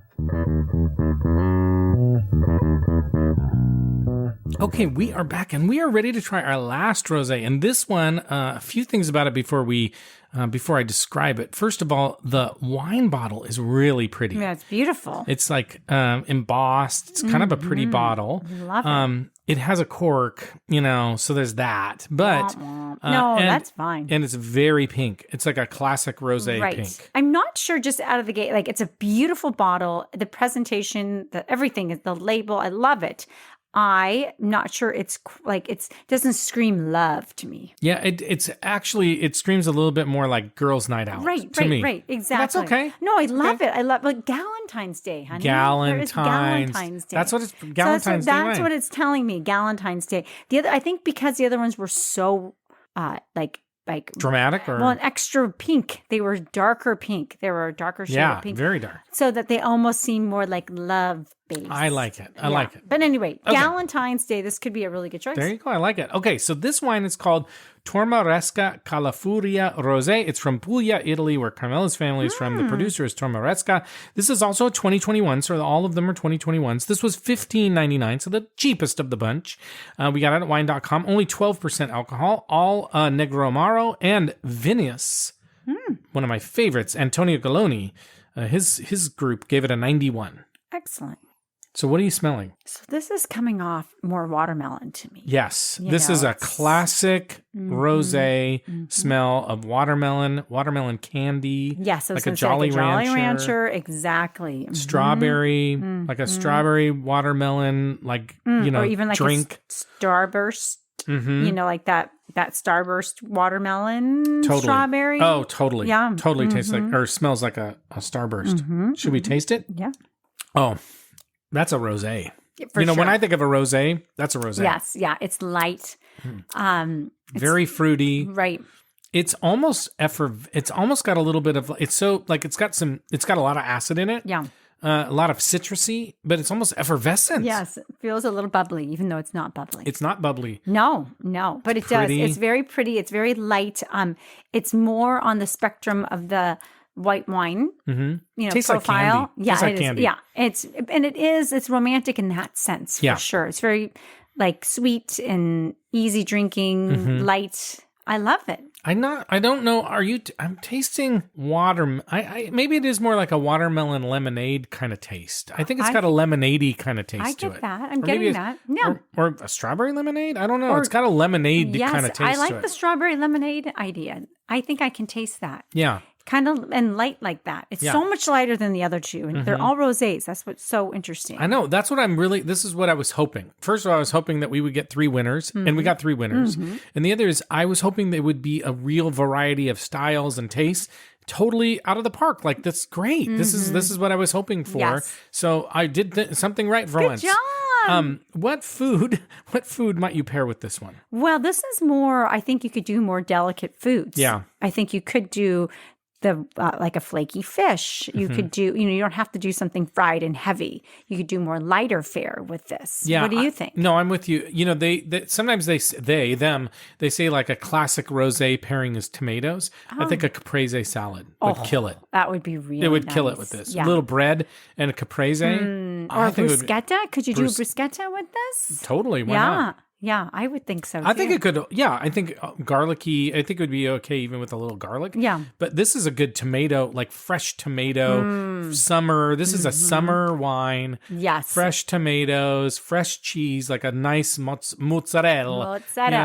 Okay, we are back and we are ready to try our last rosé. And this one, a few things about it before I describe it. First of all, the wine bottle is really pretty.
Yeah, it's beautiful.
It's like embossed. It's kind of a pretty bottle.
Love it.
It has a cork, so there's that. But
that's fine.
And it's very pink. It's like a classic rosé pink.
I'm not sure just out of the gate. Like, it's a beautiful bottle. The presentation, everything is the label. I love it. I'm not sure it doesn't scream love to me.
Yeah, it screams a little bit more like girls' night out. Right,
exactly.
That's okay.
No, I love it. I love Galentine's Day, honey.
Galentine's Day. That's what it's Galentine's Day.
That's what it's telling me. Galentine's Day. I think because the other ones were so like
dramatic
an extra pink. They were darker pink. They were a darker shade of pink.
Yeah, very dark.
So that they almost seem more like love based.
I like it. I like it.
But anyway, Galentine's Day, this could be a really good choice.
There you go. I like it. Okay, so this wine is called Tormaresca Calafuria Rosé. It's from Puglia, Italy, where Carmela's family is from. The producer is Tormaresca. This is also a 2021, so all of them are 2021s. This was $15.99, so the cheapest of the bunch. We got it at wine.com. Only 12% alcohol, all Negro Amaro and Vinous. One of my favorites, Antonio Galoni. His group gave it a 91.
Excellent.
So what are you smelling?
So this is coming off more watermelon to me.
Yes. This is a classic rosé smell of watermelon candy.
Yes,
like a Jolly
Rancher. Exactly.
Strawberry, like a strawberry watermelon, or even like drink.
A Starburst. Like that Starburst watermelon strawberry.
Oh, totally. Yeah. Totally tastes like, or smells like a Starburst. Should we taste it?
Yeah.
Oh, that's a rosé.
For sure.
When I think of a rosé, that's a rosé.
Yes, yeah, it's light.
Very fruity.
Right.
It's almost got a little bit of, it's got a lot of acid in it.
Yeah.
A lot of citrusy, but it's almost effervescent.
Yes, it feels a little bubbly, even though it's not bubbly.
It's not bubbly.
No, but it does. It's very pretty. It's very light. It's more on the spectrum of the white wine,
Tastes
profile.
Like candy. Yeah, like candy.
Yeah, it's romantic in that sense for sure. It's very sweet and easy drinking, light. I love it.
I don't know. I'm tasting water. Maybe it is more like a watermelon lemonade kind of taste. I think it's got a lemonade-y kind of taste to it.
I get that. I'm getting that. Yeah.
Or a strawberry lemonade? I don't know. It's got a lemonade kind of taste to it.
Yes, I like the strawberry lemonade idea. I think I can taste that.
Yeah.
Kind of and light like that. It's so much lighter than the other two. And they're all rosés. That's what's so interesting.
I know. That's what this is what I was hoping. First of all, I was hoping that we would get 3 winners, and we got 3 winners. And the other is I was hoping there would be a real variety of styles and tastes. Totally out of the park. Like, that's great. This is what I was hoping for. Yes. So I did something right for once.
Good job.
What food might you pair with this one?
Well, this is more, I think you could do more delicate foods.
Yeah.
I think you could do like a flaky fish. You could do, you don't have to do something fried and heavy. You could do more lighter fare with this. Yeah. What do you think?
No, I'm with you. They sometimes they say like a classic rosé pairing is tomatoes. I think a caprese salad would kill it.
That would be really
It would kill it with this. Yeah. A little bread and a caprese.
Or a bruschetta. Could you do a bruschetta with this?
Totally. Why not?
Yeah, I would think so, too.
I think it could, I think garlicky, I think it would be okay even with a little garlic.
Yeah.
But this is a good tomato, like fresh tomato, summer. This is a summer wine.
Yes.
Fresh tomatoes, fresh cheese, like a nice mozzarella.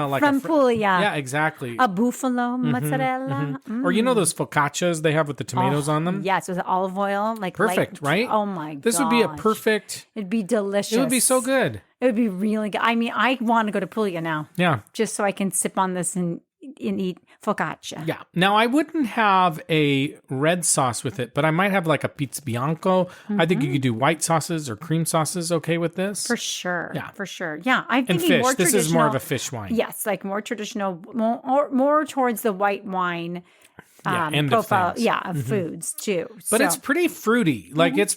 Like from Puglia.
Yeah, exactly.
A buffalo mozzarella.
Or those focaccias they have with the tomatoes on them?
Yes, with olive oil.
Perfect, right?
Oh, my God.
This would be a perfect.
It'd be delicious.
It would be so good.
It would be really good. I mean, I want to go to Puglia now.
Yeah.
Just so I can sip on this and eat focaccia.
Yeah. Now, I wouldn't have a red sauce with it, but I might have like a pizza bianco. I think you could do white sauces or cream sauces okay with this.
For sure.
Yeah.
For sure. Yeah. I'm
And
thinking
fish.
more
This
traditional.
is more of a fish wine.
Yes, like more traditional, more towards the white wine
end
profile.
of things.
Yeah, of foods too.
But
So-
it's pretty fruity. Like it's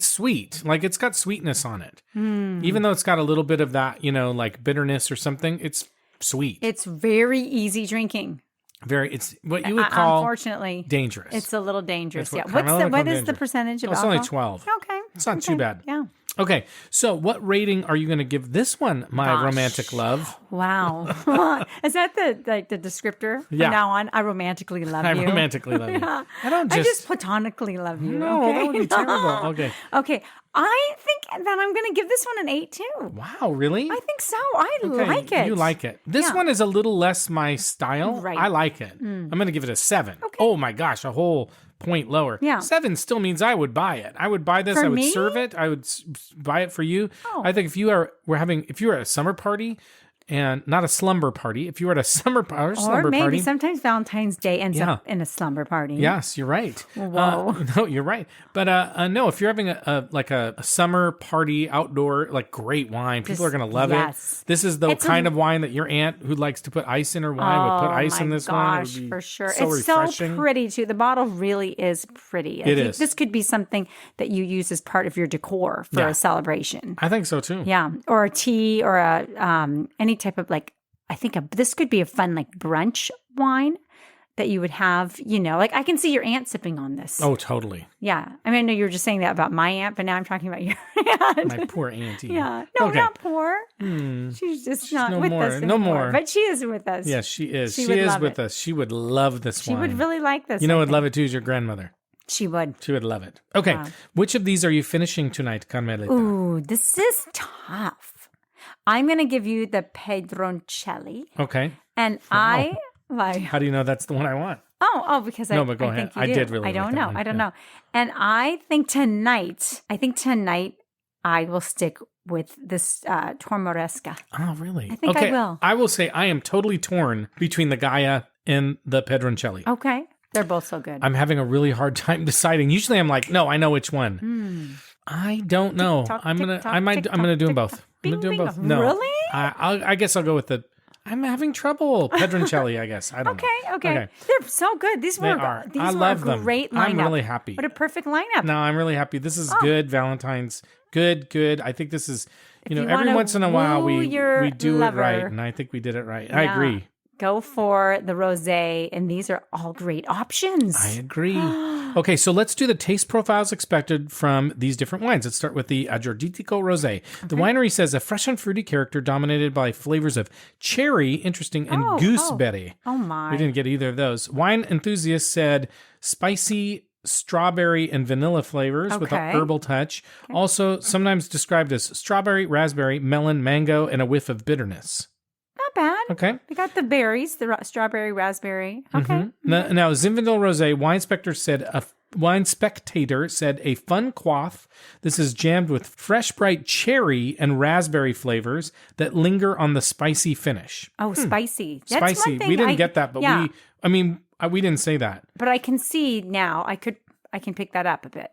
sweet. Like it's got sweetness on it. Even though it's got a little bit of that, like bitterness or something, it's sweet.
It's very easy drinking.
It's what you would call
unfortunately
dangerous.
It's a little dangerous.
That's
Yeah.
what
What is
dangerous.
the percentage of
It's
alcohol?
only 12.
Okay.
It's not too bad.
Yeah.
Okay, so what rating are you going to give this one, my romantic love?
Wow. Is that the descriptor from
Yeah.
now on? I romantically love
I
you.
romantically love you.
Yeah.
I
just platonically love you.
No,
okay?
that would be terrible. Okay.
Okay. I think that I'm going to give this one an 8 too.
Wow, really?
I think so. I like it.
You like it. This
Yeah.
one is a little less my style.
Right.
I like it. I'm going to give it a 7. Okay. Oh my gosh, a whole point lower.
Yeah.
7 still means I would buy it. I would buy this.
For
I would
me?
serve it. I would buy it for you.
Oh.
I think if you are at a summer party and not a slumber party, if you were at a summer or
Or
slumber
maybe
party.
sometimes Valentine's Day ends
Yeah.
up in a slumber party.
Yes, you're right.
Whoa.
No, you're right. But no, if you're having a summer party outdoor, like great wine, people are going to love
yes.
it. This is the
It's
kind of wine that your aunt who likes to put ice in her wine would put ice in this wine. It would be
for sure.
So
It's
refreshing.
so pretty too. The bottle really is pretty. I
It
think
is.
This could be something that you use as part of your decor for
Yeah.
a celebration.
I think so too.
Yeah, or a tea, or a any type of I think this could be a fun brunch wine that you would have. I can see your aunt sipping on this.
Oh, totally.
Yeah, I mean, I know you were just saying that about my aunt, but now I'm talking about your aunt.
My poor auntie.
Yeah, no,
Okay.
not poor. She's just not
no
with
more,
us
no
anymore.
more.
But she is with us.
Yes, she is.
She
She
would
is
love
with
it.
us. She would love this
She
wine.
would really like this.
You know,
I
would
think.
love it too is your grandmother.
She would.
She would love it. Okay,
Wow.
which of these are you finishing tonight, Carmelita?
Ooh, this is tough. I'm going to give you the Pedroncelli.
Okay.
And why?
How do you know that's the one I want?
Oh, because
No,
I,
but go
I
ahead.
think you
I
do.
did really
I don't
like that
know.
one.
I don't
Yeah.
know. And I think tonight I will stick with this Tormaresca.
Oh, really?
I think I will.
I will say I am totally torn between the Gaia and the Pedroncelli.
Okay. They're both so good.
I'm having a really hard time deciding. Usually I'm like, no, I know which one. I don't know.
Tick-tock,
I'm gonna
tick-tock,
I'm gonna do them
tick-tock,
both.
tick-tock.
I'm gonna do them
Bing,
both.
bing.
No.
Really?
I guess I'll go with the I'm having trouble. Pedroncelli, I guess. I don't know.
Okay. They're so good. These
They
were
are.
these
I
were
love
a
them.
great lineup.
I'm really happy.
What a perfect lineup.
No, I'm really happy. This is good Valentine's. Good. I think this is,
you
every
wanna
once in a while
woo
we
your
do
lover.
it right, and I think we did it right. I
Yeah.
agree.
Go for the rosé, and these are all great options.
I agree. Okay, so let's do the taste profiles expected from these different wines. Let's start with the Agiorgitiko Rosé. The winery says a fresh and fruity character dominated by flavors of cherry, interesting, and gooseberry.
Oh my.
We didn't get either of those. Wine enthusiasts said spicy strawberry and vanilla flavors with an
Okay.
herbal touch. Also, sometimes described as strawberry, raspberry, melon, mango, and a whiff of bitterness.
Not bad.
Okay.
We got the berries, the strawberry, raspberry. Okay.
Now, Zinfandel Rosé, Wine Spectator said a fun quaff. This is jammed with fresh, bright cherry and raspberry flavors that linger on the spicy finish.
Oh, spicy. That's
Spicy.
one thing
We didn't get that, but
yeah.
we didn't say that.
But I can see now. I can pick that up a bit.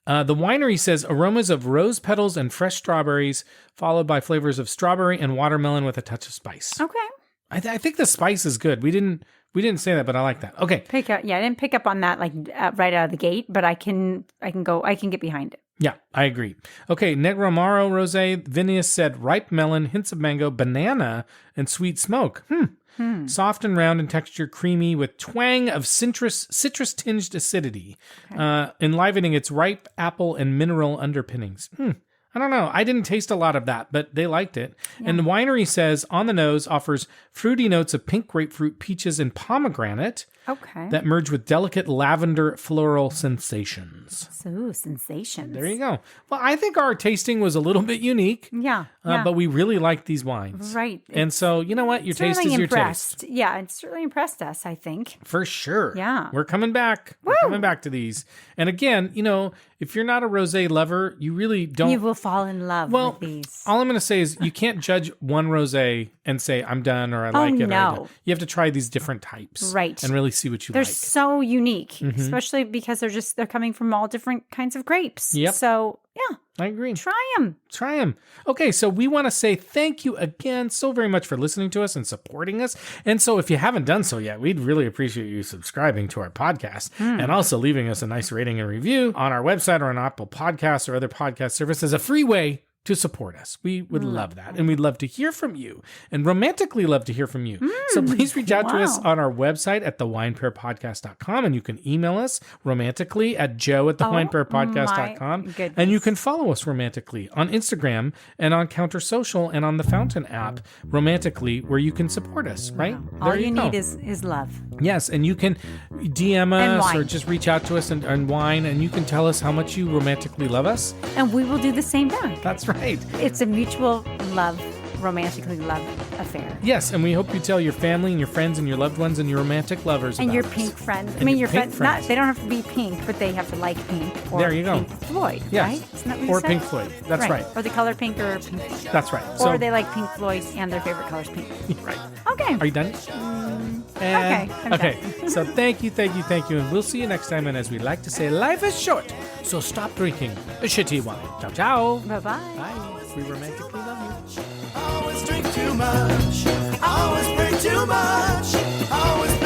The winery says aromas of rose petals and fresh strawberries, followed by flavors of strawberry and watermelon with a touch of spice.
Okay.
I think the spice is good. We didn't say that, but I like that. Okay.
I didn't pick up on that right out of the gate, but I can get behind it.
Yeah, I agree. Okay, Negromaro Rosé, Vinius said ripe melon, hints of mango, banana, and sweet smoke. Soft and round in texture, creamy with twang of citrus tinged acidity, enlivening its ripe apple and mineral underpinnings. I don't know. I didn't taste a lot of that, but they liked it. Yeah. And the winery says on the nose offers fruity notes of pink grapefruit, peaches, and pomegranate.
Okay.
that merge with delicate lavender floral sensations.
So, sensations.
There you go. Well, I think our tasting was a little bit unique.
Yeah.
But we really like these wines.
Right.
And so, you know what? Your taste is your taste.
Yeah, it certainly impressed us, I think.
For sure.
Yeah.
We're coming back. We're coming back to these. And again, if you're not a rosé lover, you really don't.
You will fall in love with these.
All I'm going to say is you can't judge one rosé and say, I'm done or I like it.
No.
You have to try these different types.
Right.
And really see what you
They're
like.
so unique, especially because they're coming from all different kinds of grapes.
Yep.
So, yeah.
I agree.
Try them.
Try them. Okay, so we want to say thank you again so very much for listening to us and supporting us. And so if you haven't done so yet, we'd really appreciate you subscribing to our podcast and also leaving us a nice rating and review on our website or on Apple Podcasts or other podcast services, a free way to support us. We would love that. And we'd love to hear from you and romantically love to hear from you. So please reach out to us on our website at thewinepairpodcast.com, and you can email us romantically at joe@thewinepairpodcast.com. And you can follow us romantically on Instagram and on Counter Social and on the Fountain app romantically, where you can support us, right?
All you need is love.
Yes, and you can DM us
wine.
or just reach out to us and wine, and you can tell us how much you romantically love us.
And we will do the same back.
That's right.
It's a mutual love, romantically love affair.
Yes, and we hope you tell your family and your friends and your loved ones and your romantic lovers
and
about
your
us.
pink friends.
And
your
pink
friends. They don't have to be pink, but they have to like pink. Or
There you go.
Pink Floyd,
Yes.
right? Isn't that what you
Or
said?
Pink Floyd. That's right.
Or the color pink or Pink Floyd.
That's right.
Or they like Pink Floyd and their favorite color is pink.
Right.
Okay.
Are you done?
Okay, I'm
Okay. So thank you. And we'll see you next time. And as we like to say, life is short, so stop drinking a shitty wine. Ciao, ciao.
Bye-bye.
Bye. We romantically love you.
Always drink too much. Always drink too much. Always